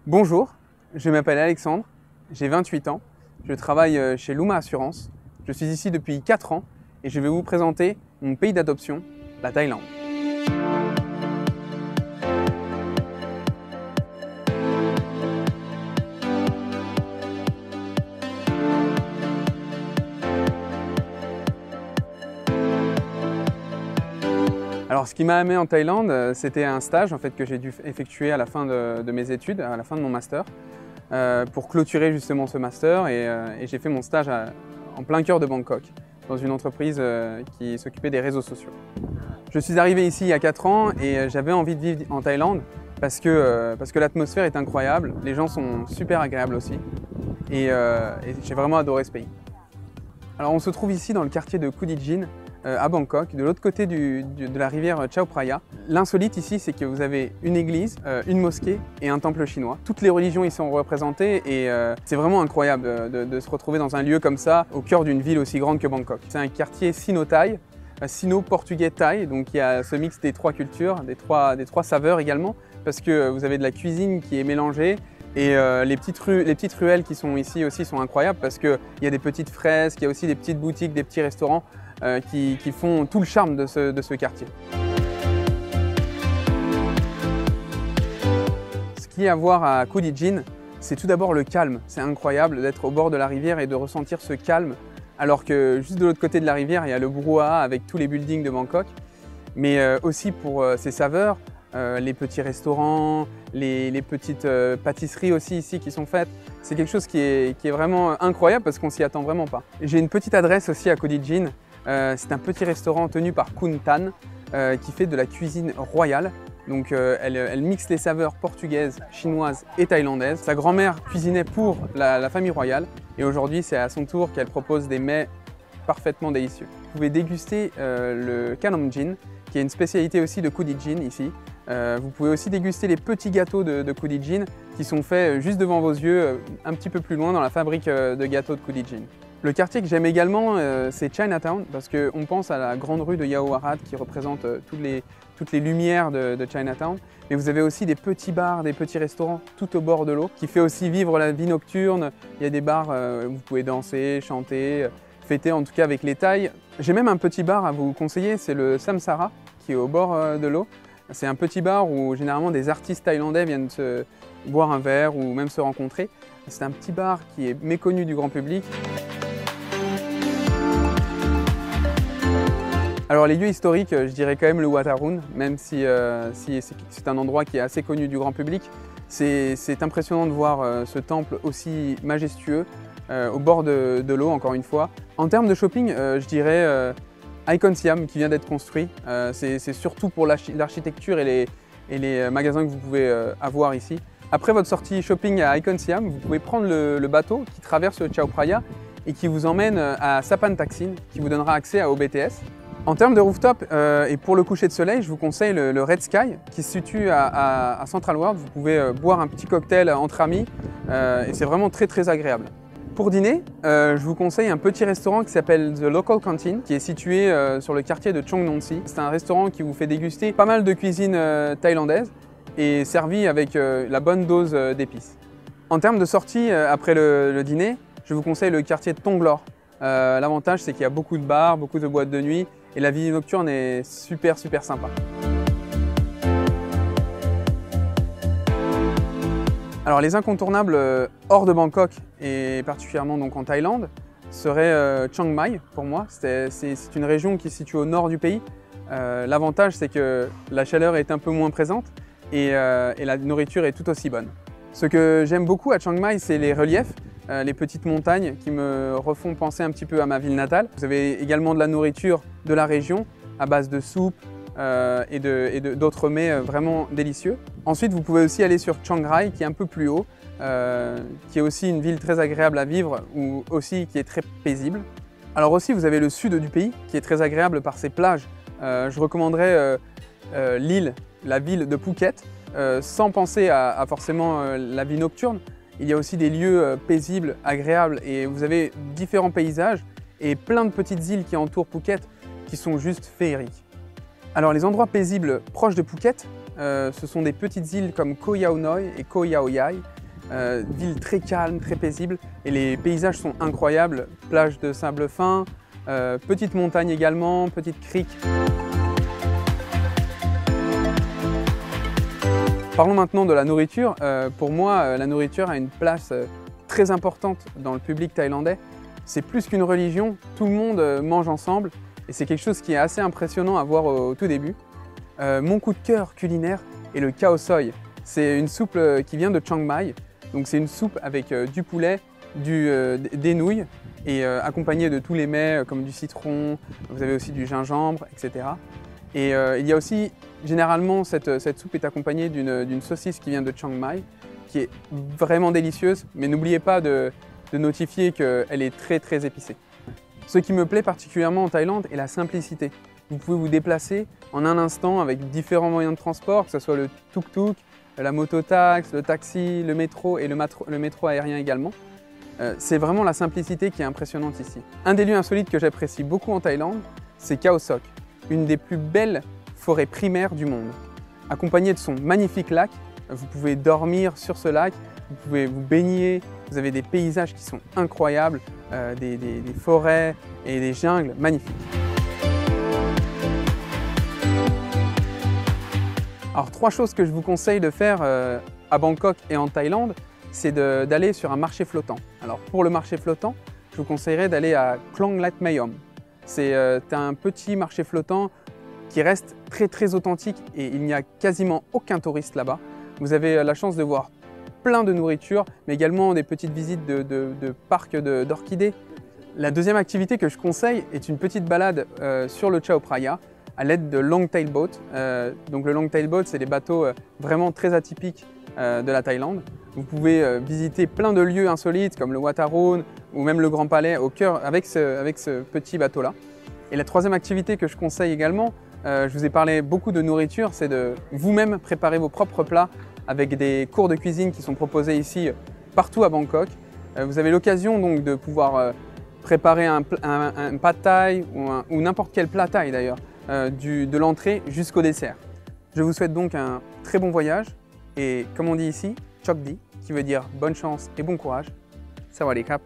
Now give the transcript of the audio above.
Bonjour, je m'appelle Alexandre, j'ai 28 ans, je travaille chez Luma Assurance. Je suis ici depuis 4 ans et je vais vous présenter mon pays d'adoption, la Thaïlande. Alors ce qui m'a amené en Thaïlande, c'était un stage en fait, que j'ai dû effectuer à la fin de mes études, à la fin de mon master, pour clôturer justement ce master et j'ai fait mon stage en plein cœur de Bangkok, dans une entreprise qui s'occupait des réseaux sociaux. Je suis arrivé ici il y a 4 ans et j'avais envie de vivre en Thaïlande parce que l'atmosphère est incroyable, les gens sont super agréables aussi et j'ai vraiment adoré ce pays. Alors on se trouve ici dans le quartier de Kut Djin, à Bangkok, de l'autre côté de la rivière Chao Phraya. L'insolite ici, c'est que vous avez une église, une mosquée et un temple chinois. Toutes les religions y sont représentées et c'est vraiment incroyable de se retrouver dans un lieu comme ça, au cœur d'une ville aussi grande que Bangkok. C'est un quartier sino-thaï, sino-portugais-thaï, donc il y a ce mix des trois cultures, des trois saveurs également, parce que vous avez de la cuisine qui est mélangée. Et les petites ruelles qui sont ici aussi sont incroyables parce qu'il y a des petites fresques, il y a aussi des petites boutiques, des petits restaurants qui font tout le charme de ce quartier. Ce qu'il y a à voir à Kut Djin, c'est tout d'abord le calme. C'est incroyable d'être au bord de la rivière et de ressentir ce calme, alors que juste de l'autre côté de la rivière, il y a le brouhaha avec tous les buildings de Bangkok, mais aussi pour ses saveurs. Les petits restaurants, les petites pâtisseries aussi ici qui sont faites. C'est quelque chose qui est vraiment incroyable parce qu'on s'y attend vraiment pas. J'ai une petite adresse aussi à Kut Djin. C'est un petit restaurant tenu par Khun Tan qui fait de la cuisine royale. Donc elle mixe les saveurs portugaises, chinoises et thaïlandaises. Sa grand-mère cuisinait pour la famille royale et aujourd'hui c'est à son tour qu'elle propose des mets parfaitement délicieux. Vous pouvez déguster le Khanom Jin qui est une spécialité aussi de Kut Djin ici. Vous pouvez aussi déguster les petits gâteaux de Kut Djin qui sont faits juste devant vos yeux, un petit peu plus loin dans la fabrique de gâteaux de Kut Djin. Le quartier que j'aime également, c'est Chinatown, parce qu'on pense à la grande rue de Yaowarat qui représente toutes les lumières de Chinatown. Mais vous avez aussi des petits bars, des petits restaurants tout au bord de l'eau, qui fait aussi vivre la vie nocturne. Il y a des bars où vous pouvez danser, chanter, fêter en tout cas avec les Thaïs. J'ai même un petit bar à vous conseiller, c'est le Samsara, qui est au bord de l'eau. C'est un petit bar où généralement des artistes thaïlandais viennent se boire un verre ou même se rencontrer. C'est un petit bar qui est méconnu du grand public. Alors les lieux historiques, je dirais quand même le Wat Arun, même si c'est un endroit qui est assez connu du grand public. C'est impressionnant de voir ce temple aussi majestueux au bord de l'eau, encore une fois. En termes de shopping, je dirais Icon Siam qui vient d'être construit. C'est surtout pour l'architecture et les magasins que vous pouvez avoir ici. Après votre sortie shopping à Icon Siam, vous pouvez prendre le bateau qui traverse le Chao Phraya et qui vous emmène à Sapan Taksin, qui vous donnera accès au BTS. En termes de rooftop et pour le coucher de soleil, je vous conseille le Red Sky qui se situe à Central World. Vous pouvez boire un petit cocktail entre amis et c'est vraiment très agréable. Pour dîner, je vous conseille un petit restaurant qui s'appelle The Local Canteen qui est situé sur le quartier de Chong Non Si. C'est un restaurant qui vous fait déguster pas mal de cuisine thaïlandaise et servi avec la bonne dose d'épices. En termes de sortie après le dîner, je vous conseille le quartier de Tonglor. L'avantage c'est qu'il y a beaucoup de bars, beaucoup de boîtes de nuit et la vie nocturne est super sympa. Alors les incontournables hors de Bangkok et particulièrement donc en Thaïlande seraient Chiang Mai pour moi. C'est une région qui se situe au nord du pays. L'avantage c'est que la chaleur est un peu moins présente et la nourriture est tout aussi bonne. Ce que j'aime beaucoup à Chiang Mai, c'est les reliefs. Les petites montagnes qui me refont penser un petit peu à ma ville natale. Vous avez également de la nourriture de la région à base de soupe et d'autres mets vraiment délicieux. Ensuite, vous pouvez aussi aller sur Chiang Rai qui est un peu plus haut, qui est aussi une ville très agréable à vivre ou aussi qui est très paisible. Alors aussi, vous avez le sud du pays qui est très agréable par ses plages. Je recommanderais la ville de Phuket, sans penser à forcément la vie nocturne. Il y a aussi des lieux paisibles, agréables et vous avez différents paysages et plein de petites îles qui entourent Phuket qui sont juste féeriques. Alors les endroits paisibles proches de Phuket, ce sont des petites îles comme Koh Yao Noi et Koh Yao Yai ville très calme, très paisible et les paysages sont incroyables. Plage de sable fin, petite montagne également, petite crique. Parlons maintenant de la nourriture. Pour moi, la nourriture a une place très importante dans le public thaïlandais. C'est plus qu'une religion, tout le monde mange ensemble et c'est quelque chose qui est assez impressionnant à voir au tout début. Mon coup de cœur culinaire est le khao soi. C'est une soupe qui vient de Chiang Mai. Donc c'est une soupe avec du poulet, des nouilles et accompagnée de tous les mets comme du citron, vous avez aussi du gingembre, etc. Et il y a aussi, généralement, cette soupe est accompagnée d'une saucisse qui vient de Chiang Mai, qui est vraiment délicieuse, mais n'oubliez pas de notifier qu'elle est très épicée. Ce qui me plaît particulièrement en Thaïlande est la simplicité. Vous pouvez vous déplacer en un instant avec différents moyens de transport, que ce soit le tuk-tuk, la mototax, le taxi, le métro et le métro aérien également. C'est vraiment la simplicité qui est impressionnante ici. Un des lieux insolites que j'apprécie beaucoup en Thaïlande, c'est Khao Sok, une des plus belles forêts primaires du monde. Accompagné de son magnifique lac, vous pouvez dormir sur ce lac, vous pouvez vous baigner, vous avez des paysages qui sont incroyables, des forêts et des jungles magnifiques. Alors 3 choses que je vous conseille de faire à Bangkok et en Thaïlande, c'est d'aller sur un marché flottant. Alors pour le marché flottant, je vous conseillerais d'aller à Klong Lat Mayom. C'est un petit marché flottant qui reste très authentique et il n'y a quasiment aucun touriste là-bas. Vous avez la chance de voir plein de nourriture, mais également des petites visites de parcs d'orchidées. La deuxième activité que je conseille est une petite balade sur le Chao Phraya à l'aide de long tail boat. Donc le long tail boat, c'est des bateaux vraiment très atypiques de la Thaïlande. Vous pouvez visiter plein de lieux insolites comme le Wat Arun ou même le Grand Palais au cœur avec ce petit bateau-là. Et la troisième activité que je conseille également, je vous ai parlé beaucoup de nourriture, c'est de vous-même préparer vos propres plats avec des cours de cuisine qui sont proposés ici partout à Bangkok. Vous avez l'occasion donc de pouvoir préparer un pad thai ou n'importe quel plat thaï d'ailleurs, de l'entrée jusqu'au dessert. Je vous souhaite donc un très bon voyage et comme on dit ici, Chok Di, qui veut dire bonne chance et bon courage. Sawadee krap.